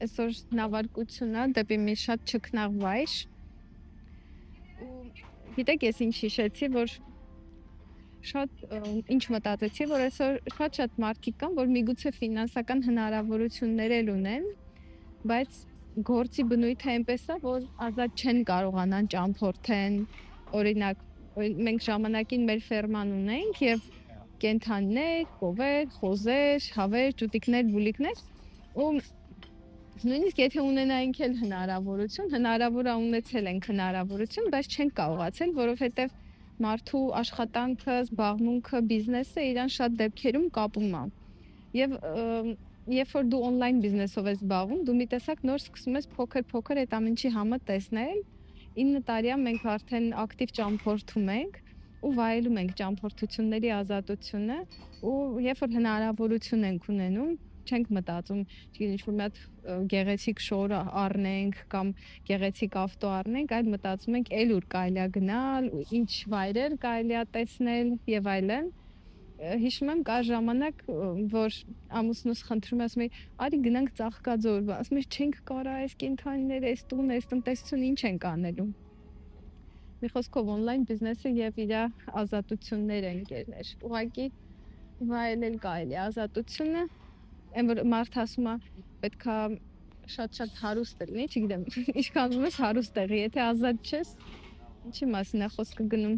այսօր նավարկությունն է դեպի մի շատ չքնաղ վայր։ Ու գիտեք, ես ինչ հիշեցի, որ շատ ինչ մտածեցի, որ այսօր շատ մարդիկ կան, որ միգուցե ֆինանսական հնարավորություններ էլ ունեն, բայց գործի բնույթը այնպես է, որ ազատ չեն կարողանան ճամփորդեն, օրինակ մենք ժամանակին մեր ֆերման ունենք եւ կենթանիներ, կովեր, խոզեր, հավեր, ճուտիկներ, բուլիկներ ու նույնիսկ եթե ունենայինք էլ հնարավորություն, հնարավոր է ունեցել ենք հնարավորություն, բայց չենք կարողացել, որովհետեւ մարդու աշխատանքը, զբաղմունքը, բիզնեսը իրան շատ դեպքերում կապում է։ Եվ երբ որ դու on-line բիզնեսով ես զբաղվում, դու մի տեսակ նոր սկսում ես փոքր-փոքր այդ ամենի համը տեսնել։ 9 տարիա մենք արդեն ակտիվ ճամփորդում ենք ու վայելում ենք ճամփորդությունների ազատությունը ու երբ որ հնարավորություն ենք ունենում, չենք մտածում, չգիտեմ, ինչ-որ մի հատ գեղեցիկ շոր առնենք կամ գեղեցիկ ավտո առնենք, այլ մտածում ենք էլ ուր կարելի է գնալ, ինչ վայրեր կարելի է տեսնել եւ այլն։ Հիշում եմ կա ժամանակ, որ ամուսնուս խնդրում եմ, ասում էի, արի գնանք Ծաղկաձոր, ասում եմ, չենք կարա այս կենթանիները, այս տունը, այս տնտեսությունը ինչ ենք անելու։ Մի խոսքով on-line բիզնեսը եւ իր ազատությունները ընկերներ։ Ուղղակի վայելել կարելի ազատությունը, այն որ մարդ ասում է պետքա շատ հարուստ լինի, չգիտեմ, ինչքան ուզում ես հարուստ եղի, եթե ազատ չես, ինչի մասին է խոսքը գնում։